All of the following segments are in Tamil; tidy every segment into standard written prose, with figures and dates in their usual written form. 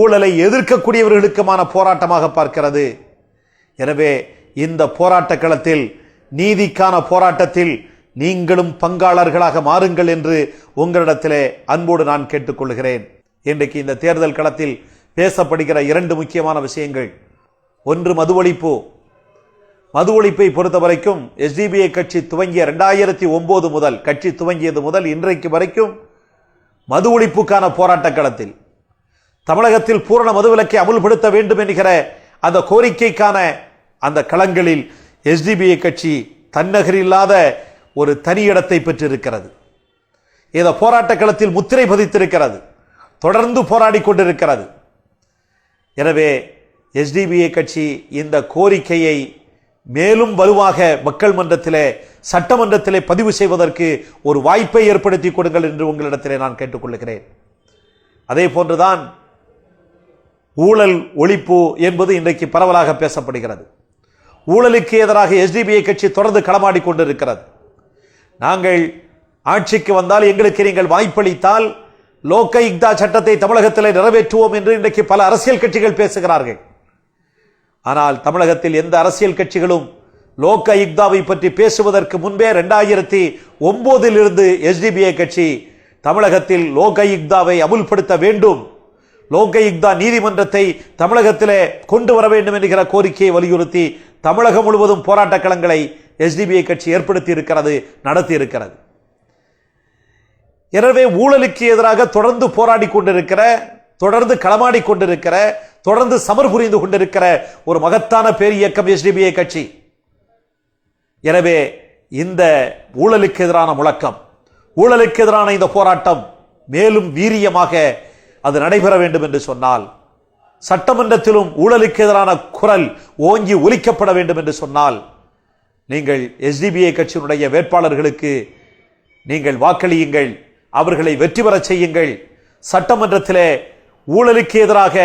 ஊழலை எதிர்க்கக்கூடியவர்களுக்குமான போராட்டமாக பார்க்கிறது. எனவே இந்த போராட்ட களத்தில், நீதிக்கான போராட்டத்தில் நீங்களும் பங்காளர்களாக மாறுங்கள் என்று உங்களிடத்திலே அன்போடு நான் கேட்டுக்கொள்கிறேன். இன்றைக்கு இந்த தேர்தல் களத்தில் பேசப்படுகிற இரண்டு முக்கியமான விஷயங்கள். ஒன்று மது ஒழிப்பு. மது ஒழிப்பை பொறுத்த வரைக்கும் எஸ்டிபிஐ கட்சி துவங்கிய 2009 முதல், கட்சி துவங்கியது முதல் இன்றைக்கு வரைக்கும் மது ஒழிப்புக்கான போராட்ட களத்தில், தமிழகத்தில் பூரண மதுவிலக்கை அமுல்படுத்த வேண்டும் என்கிற அந்த கோரிக்கைக்கான அந்த களங்களில் எஸ்டிபிஐ கட்சி தன்னகரில்லாத ஒரு தனி இடத்தை பெற்றிருக்கிறது. இந்த போராட்ட களத்தில் முத்திரை பதித்திருக்கிறது, தொடர்ந்து போராடி கொண்டிருக்கிறது. எனவே எஸ்டிபிஐ கட்சி இந்த கோரிக்கையை மேலும் வலுவாக மக்கள் மன்றத்திலே, சட்டமன்றத்திலே பதிவு செய்வதற்கு ஒரு வாய்ப்பை ஏற்படுத்தி கொடுங்கள் என்று உங்களிடத்திலே நான் கேட்டுக்கொள்கிறேன். அதே போன்றுதான் ஊழல் ஒழிப்பு என்பது இன்றைக்கு பரவலாக பேசப்படுகிறது. ஊழலுக்கு எதிராக எஸ்டிபிஐ கட்சி தொடர்ந்து களமாடி கொண்டிருக்கிறது. நாங்கள் ஆட்சிக்கு வந்தால், எங்களுக்கு நீங்கள் வாய்ப்பளித்தால் லோக் ஆயுக்தா சட்டத்தை தமிழகத்தில் நிறைவேற்றுவோம் என்று இன்றைக்கு பல அரசியல் கட்சிகள் பேசுகிறார்கள். ஆனால் தமிழகத்தில் எந்த அரசியல் கட்சிகளும் லோக் ஆயுக்தாவை பற்றி பேசுவதற்கு முன்பே 2009 இருந்து எஸ்டிபிஐ கட்சி தமிழகத்தில் லோக் ஆயுக்தாவை அமுல்படுத்த வேண்டும், லோக் ஆயுக்தா நீதிமன்றத்தை தமிழகத்திலே கொண்டு வர வேண்டும் என்கிற கோரிக்கையை வலியுறுத்தி தமிழகம் முழுவதும் போராட்ட களங்களை எஸ்டிபிஐ கட்சி ஏற்படுத்தி இருக்கிறது, நடத்தி இருக்கிறது. எனவே ஊழலுக்கு எதிராக தொடர்ந்து போராடி கொண்டிருக்கிற, தொடர்ந்து களமாடி கொண்டிருக்கிற, தொடர்ந்து சமர் புரிந்து கொண்டிருக்கிற ஒரு மகத்தான பேர் இயக்கம் எஸ்டிபிஐ கட்சி. எனவே இந்த ஊழலுக்கு எதிரான முழக்கம், ஊழலுக்கு எதிரான இந்த போராட்டம் மேலும் வீரியமாக அது நடைபெற வேண்டும் என்று சொன்னால், சட்டமன்றத்திலும் ஊழலுக்கு எதிரான குரல் ஓங்கி ஒலிக்கப்பட வேண்டும் என்று சொன்னால், நீங்கள் எஸ்டிபிஐ கட்சியினுடைய வேட்பாளர்களுக்கு நீங்கள் வாக்களியுங்கள், அவர்களை வெற்றி பெற செய்யுங்கள். சட்டமன்றத்திலே ஊழலுக்கு எதிராக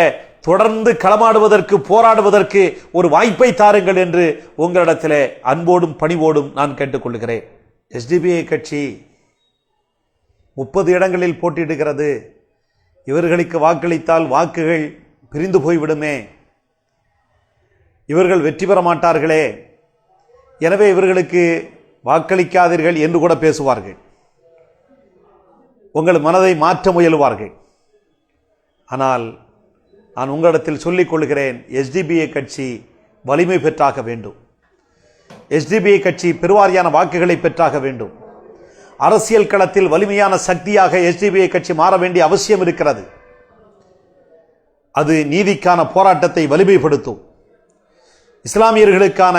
தொடர்ந்து களமாடுவதற்கு, போராடுவதற்கு ஒரு வாய்ப்பை தாருங்கள் என்று உங்களிடத்திலே அன்போடும் பணிவோடும் நான் கேட்டுக்கொள்கிறேன். எஸ்டிபிஐ கட்சி 30 இடங்களில் போட்டியிடுகிறது. இவர்களுக்கு வாக்களித்தால் வாக்குகள் பிரிந்து போய்விடுமே, இவர்கள் வெற்றி பெற மாட்டார்களே, எனவே இவர்களுக்கு வாக்களிக்காதீர்கள் என்று கூட பேசுவார்கள். உங்கள் மனதை மாற்ற முயலுவார்கள். ஆனால் நான் உங்களிடத்தில் சொல்லிக் கொள்கிறேன், எஸ்டிபிஐ கட்சி வலிமை பெற்றாக வேண்டும். எஸ்டிபிஐ கட்சி பெருவாரியான வாக்குகளை பெற்றாக வேண்டும். அரசியல் களத்தில் வலிமையான சக்தியாக எஸ்டிபிஐ கட்சி மாற வேண்டிய அவசியம் இருக்கிறது. அது நீதிக்கான போராட்டத்தை வலிமைப்படுத்தும், இஸ்லாமியர்களுக்கான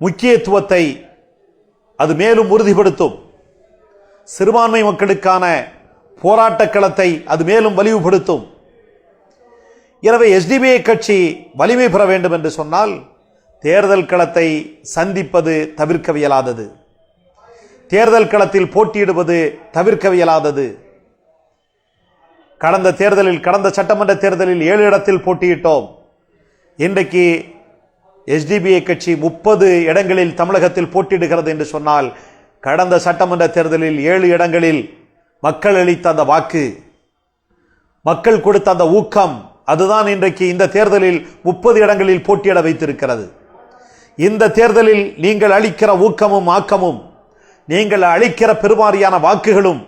முக்கியத்துவத்தை அது மேலும் உறுதிப்படுத்தும், சிறுபான்மை மக்களுக்கான போராட்ட களத்தை அது மேலும் வலிவுபடுத்தும். எனவே எஸ்டிபிஐ கட்சி வலிமை பெற வேண்டும் என்று சொன்னால் தேர்தல் களத்தை சந்திப்பது தவிர்க்கவியலாதது, தேர்தல் களத்தில் போட்டியிடுவது தவிர்க்கவியலாதது. கடந்த தேர்தலில், கடந்த சட்டமன்ற தேர்தலில் 7 இடத்தில் போட்டியிட்டோம். இன்றைக்கு எஸ்டிபிஐ கட்சி 30 இடங்களில் தமிழகத்தில் போட்டியிடுகிறது என்று சொன்னால், கடந்த சட்டமன்ற தேர்தலில் 7 இடங்களில் மக்கள் அளித்த அந்த வாக்கு, மக்கள் கொடுத்த அந்த ஊக்கம், அதுதான் இன்றைக்கு இந்த தேர்தலில் 30 இடங்களில் போட்டியிட வைத்திருக்கிறது. இந்த தேர்தலில் நீங்கள் அளிக்கிற ஊக்கமும் ஆக்கமும், நீங்கள் அளிக்கிற பெருவாரியான வாக்குகளும்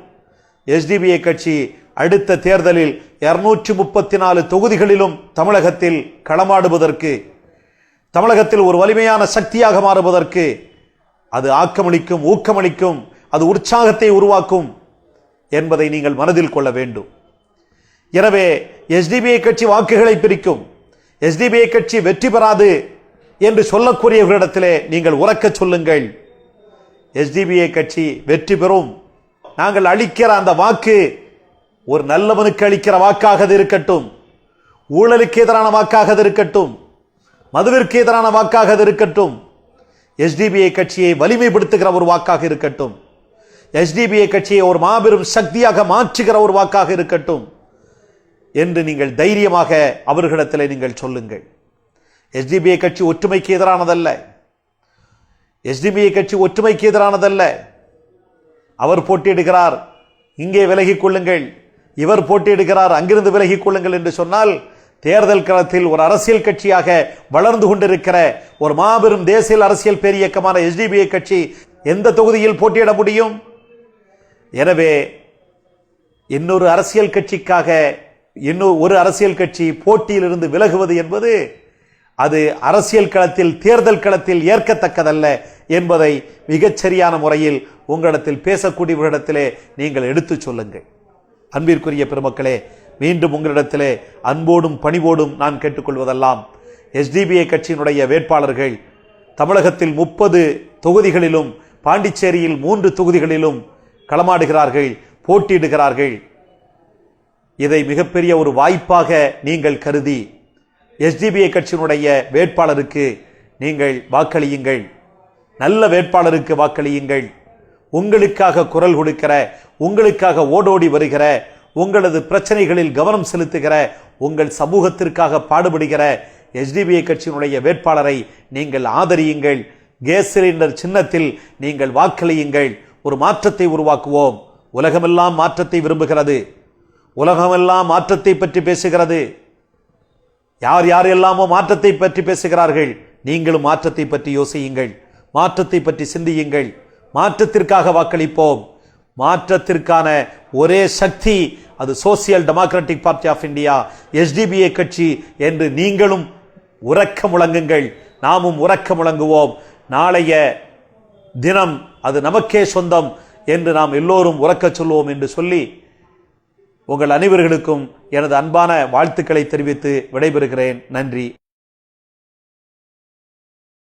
எஸ்டிபிஐ கட்சி அடுத்த தேர்தலில் 234 தொகுதிகளிலும் தமிழகத்தில் களமாடுவதற்கு, தமிழகத்தில் ஒரு வலிமையான சக்தியாக மாறுவதற்கு அது ஆக்கமளிக்கும், ஊக்கமளிக்கும், அது உற்சாகத்தை உருவாக்கும் என்பதை நீங்கள் மனதில் கொள்ள வேண்டும். எனவே எஸ்டிபிஐ கட்சி வாக்குகளை பிரிக்கும், எஸ்டிபிஐ கட்சி வெற்றி பெறாது என்று சொல்லக்கூடியவர்களிடத்திலே நீங்கள் உரக்க சொல்லுங்கள், எஸ்டிபிஐ கட்சி வெற்றி பெறும். நாங்கள் அளிக்கிற அந்த வாக்கு ஒரு நல்லவனுக்கு அளிக்கிற வாக்காக இருக்கட்டும், ஊழலுக்கு எதிரான வாக்காக இருக்கட்டும், மதுவிற்கு எதிரான வாக்காக இருக்கட்டும், எஸ்டிபிஐ கட்சியை வலிமைப்படுத்துகிற ஒரு வாக்காக இருக்கட்டும், எஸ்டிபிஐ கட்சியை ஒரு மாபெரும் சக்தியாக மாற்றுகிற ஒரு வாக்காக இருக்கட்டும் என்று நீங்கள் தைரியமாக அவர்களிடத்தில் நீங்கள் சொல்லுங்கள். எஸ்டிபிஐ கட்சி ஒற்றுமைக்கு எதிரானதல்ல, எஸ்டிபிஐ கட்சி ஒற்றுமைக்கு எதிரானதல்ல. அவர் போட்டியிடுகிறார், இங்கே விலகிக் கொள்ளுங்கள், இவர் போட்டியிடுகிறார், அங்கிருந்து விலகிக் கொள்ளுங்கள் என்று சொன்னால், தேர்தல் களத்தில் ஒரு அரசியல் கட்சியாக வளர்ந்து கொண்டிருக்கிற ஒரு மாபெரும் தேசிய அரசியல் பேரியக்கமான SDPI கட்சி எந்த தொகுதியில் போட்டியிட முடியும்? எனவே இன்னொரு அரசியல் கட்சிக்காக ஒரு அரசியல் கட்சி போட்டியிலிருந்து விலகுவது என்பது அது அரசியல் களத்தில், தேர்தல் களத்தில் ஏற்கத்தக்கதல்ல என்பதை மிகச்சரியான முறையில் உங்களிடத்தில் பேசக்கூடியவர்களிடத்திலே நீங்கள் எடுத்துச் சொல்லுங்கள். அன்பிற்குரிய பெருமக்களே, மீண்டும் உங்களிடத்திலே அன்போடும் பணிவோடும் நான் கேட்டுக்கொள்வதெல்லாம், SDPI கட்சியினுடைய வேட்பாளர்கள் தமிழகத்தில் 30 தொகுதிகளிலும் பாண்டிச்சேரியில் 3 தொகுதிகளிலும் களமாடுகிறார்கள், போட்டியிடுகிறார்கள். இதை மிகப்பெரிய ஒரு வாய்ப்பாக நீங்கள் கருதி SDPI கட்சியினுடைய வேட்பாளருக்கு நீங்கள் வாக்களியுங்கள். நல்ல வேட்பாளருக்கு வாக்களியுங்கள். உங்களுக்காக குரல் கொடுக்கிற, உங்களுக்காக ஓடோடி வருகிற, உங்களது பிரச்சனைகளில் கவனம் செலுத்துகிற, உங்கள் சமூகத்திற்காக பாடுபடுகிற SDPI கட்சியினுடைய வேட்பாளரை நீங்கள் ஆதரியுங்கள். கேஸ் சிலிண்டர் சின்னத்தில் நீங்கள் வாக்களியுங்கள். ஒரு மாற்றத்தை உருவாக்குவோம். உலகமெல்லாம் மாற்றத்தை விரும்புகிறது. உலகமெல்லாம் மாற்றத்தை பற்றி பேசுகிறது. யார் யாரெல்லாமோ மாற்றத்தை பற்றி பேசுகிறார்கள். நீங்களும் மாற்றத்தை பற்றி யோசியுங்கள், மாற்றத்தை பற்றி சிந்தியுங்கள். மாற்றத்திற்காக வாக்களிப்போம். மாற்றத்திற்கான ஒரே சக்தி அது social democratic party of India, SDPI கட்சி என்று நீங்களும் உரக்க முழங்குங்கள். நாமும் உரக்க முழங்குவோம். நாளைய தினம் அது நமக்கே சொந்தம் என்று நாம் எல்லோரும் உரக்க சொல்வோம் என்று சொல்லி உங்கள் அனைவர்களுக்கும் எனது அன்பான வாழ்த்துக்களை தெரிவித்து விடைபெறுகிறேன். நன்றி.